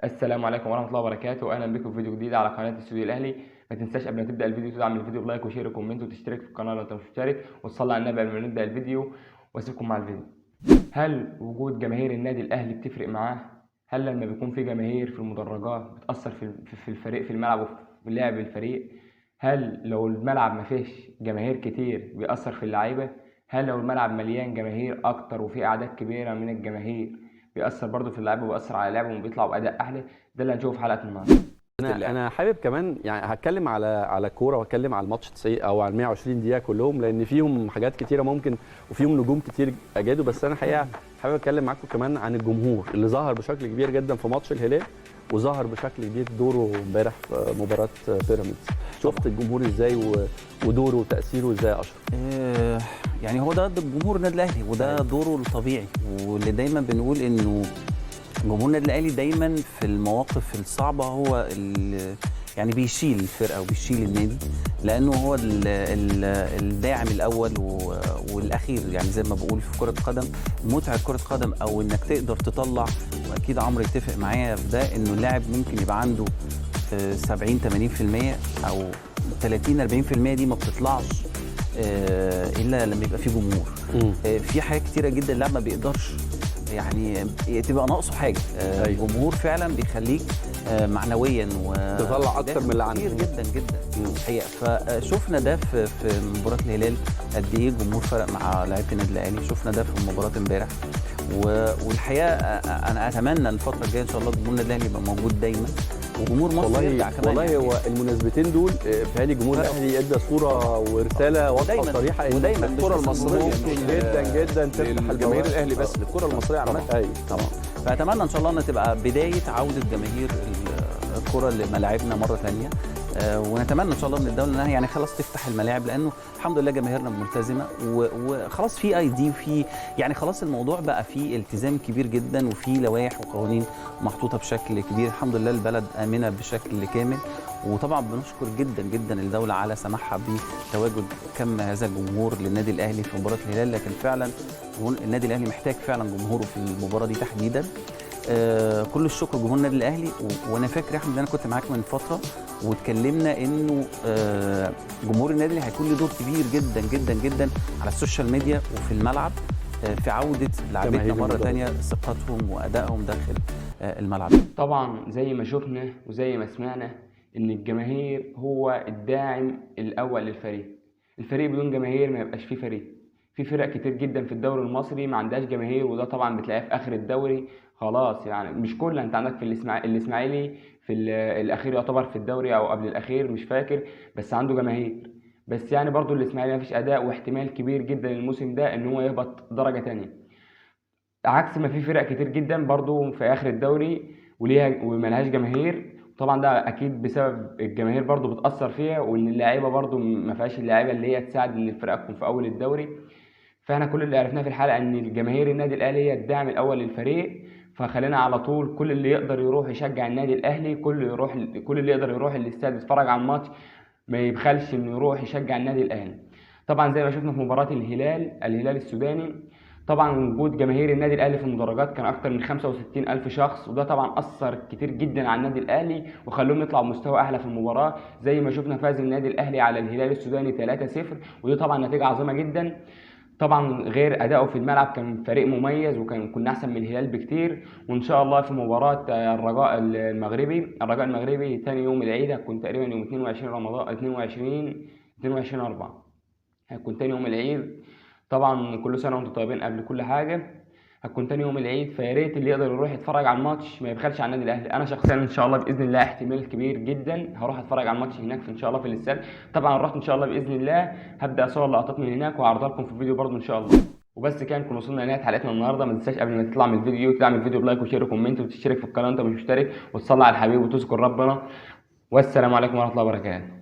السلام عليكم ورحمه الله وبركاته، اهلا بكم في فيديو جديد على قناه الاستوديو الاهلي. ما تنساش قبل ما تبدا الفيديو تدعم الفيديو بلايك وشير وكومنت وتشترك في القناه لو انت مش مشترك، وتصلي على النبي قبل ما نبدا الفيديو. واسيبكم مع الفيديو. هل وجود جماهير النادي الاهلي بتفرق معاه؟ هل لما بيكون في جماهير في المدرجات بتاثر في الفريق في الملعب وفي لعب الفريق؟ هل لو الملعب ما فيش جماهير كتير بيأثر في اللعيبه؟ هل لو الملعب مليان جماهير اكتر وفي اعداد كبيره من الجماهير بيأثر برضه في اللعيبه وبيأثر على لعبهم وبيطلعوا بأداء احلى؟ ده اللي هنشوفه في حلقه النهارده. انا حابب كمان يعني هتكلم على الكوره وهتكلم على الماتش 90 او على 120 دقيقه كلهم، لان فيهم حاجات كتيره ممكن وفيهم نجوم كتير اجادوا. بس انا حقيقه حابب اتكلم معاكم كمان عن الجمهور اللي ظهر بشكل كبير جدا في ماتش الهلال، وظهر بشكل كبير دوره امبارح في مباراه بيراميدز. شفت الجمهور ازاي ودوره وتاثيره ازاي يا اشرف؟ يعني هو ده جمهور النادي الاهلي وده دوره الطبيعي، واللي دايما بنقول انه جمهور النادي الاهلي دايما في المواقف الصعبه هو يعني بيشيل الفرقه وبيشيل النادي، لانه هو الداعم الاول والاخير. يعني زي ما بقول في كره القدم، متعه كره القدم او انك تقدر تطلع، واكيد عمرو يتفق معايا في ده، انه اللاعب ممكن يبقى عنده 70 80% او 30 40% دي ما بتطلعش الا لما يبقى في جمهور. في حاجات كتيره جدا اللاعب ما بيقدرش يعني تبقى ناقصه حاجه. الجمهور فعلا بيخليك معنويا تطلع اكتر من اللي عندك كتير جدا جدا الحقيقه. فشفنا ده في مباراه الهلال قد ايه الجمهور فرق مع لعيبه النادي الاهلي. شفنا ده في مباراه امبارح، والحقيقه انا اتمنى الفتره الجايه ان شاء الله جمهور النادي الاهلي يبقى موجود دايما، وجمهور مصر يرجع كمان. والله يعني هو المناسبتين دول بتهيألي جمهور الاهلي ادى صوره ورساله واضحه وصريحه ان ودايما الكره المصريه جدا تفتح الجماهير الاهلي بس للكره المصريه عامه. ايوه طبعا. فاتمنى ان شاء الله ان تبقى بدايه عوده جماهير الكره لملاعبنا مره ثانيه، ونتمنى ان شاء الله من الدوله انها يعني خلاص تفتح الملاعب، لانه الحمد لله جماهيرنا ملتزمه وخلاص في اي دي وفي يعني خلاص الموضوع بقى فيه التزام كبير جدا، وفي لوائح وقوانين محطوطه بشكل كبير. الحمد لله البلد امنه بشكل كامل، وطبعا بنشكر جدا جدا الدوله على سماحها بتواجد كم هذا الجمهور للنادي الاهلي في مباراه الهلال. لكن فعلا النادي الاهلي محتاج فعلا جمهوره في المباراه دي تحديدا. كل الشكر لجمهور النادي الاهلي. وانا فاكر يا احمد ان انا كنت معاك من فتره واتكلمنا انه جمهور النادي الاهلي هيكون له دور كبير جدا جدا جدا على السوشيال ميديا وفي الملعب في عوده لاعبتنا مره ثانيه ثقتهم وادائهم داخل الملعب. طبعا زي ما شفنا وزي ما سمعنا ان الجماهير هو الداعم الاول للفريق. الفريق بدون جماهير ما يبقاش فيه فريق. في فرق كتير جدا في الدوري المصري ما عندهاش جماهير، وده طبعا بتلاقيه في اخر الدوري خلاص. يعني مش كلها، انت عندك في الاسماعيلي في الاخير يعتبر في الدوري او قبل الاخير مش فاكر، بس عنده جماهير. بس يعني برضو الاسماعيلي مفيش اداء، واحتمال كبير جدا الموسم ده ان هو يهبط درجه تانية، عكس ما في فرق كتير جدا برضو في اخر الدوري وليها وملهاش جماهير. طبعا ده اكيد بسبب الجماهير برضو بتاثر فيها، وان اللعيبه برضو ما فيهاش اللعيبه اللي هي تساعد ان الفرقه تكون في اول الدوري. فاحنا كل اللي عرفناه في الحلقه ان الجماهير النادي الاهلي هي الدعم الاول للفريق. فخلينا على طول كل اللي يقدر يروح يشجع النادي الاهلي، كل اللي يقدر يروح الاستاد يتفرج على الماتش ما يبخلش انه يروح يشجع النادي الاهلي. طبعا زي ما شفنا في مباراه الهلال السوداني، طبعا وجود جماهير النادي الاهلي في المدرجات كان اكتر من 65,000 شخص، وده طبعا اثر كتير جدا على النادي الاهلي وخلوهم يطلعوا مستوى اعلى في المباراه. زي ما شفنا فاز النادي الاهلي على الهلال السوداني 3-0، ودي طبعا نتيجه عظيمه جدا. طبعا غير اداؤه في الملعب كان فريق مميز، كنا احسن من الهلال بكتير. وان شاء الله في مباراه الرجاء المغربي ثاني يوم العيد، هتكون تقريبا يوم 22 رمضان 22/4 هتكون ثاني يوم العيد. طبعا كل سنه وانتم طيبين قبل كل حاجه. هتكون تاني يوم العيد، فيا ريت اللي يقدر يروح يتفرج على الماتش ما يبخلش على النادي الاهلي. انا شخصيا ان شاء الله باذن الله احتمال كبير جدا هروح اتفرج على الماتش هناك ان شاء الله في الاستاد. طبعا رحت ان شاء الله باذن الله هبدا اصور لقطات من هناك وهعرضها لكم في الفيديو برضو ان شاء الله. وبس كده نكون وصلنا لنهايه حلقتنا النهارده. ما تنساش قبل ما تطلع من الفيديو تعمل فيديو بلايك وشير وكومنت وتشترك في القناه انت مش مشترك، وتصلي على الحبيب وتذكر ربنا. والسلام عليكم ورحمه الله وبركاته.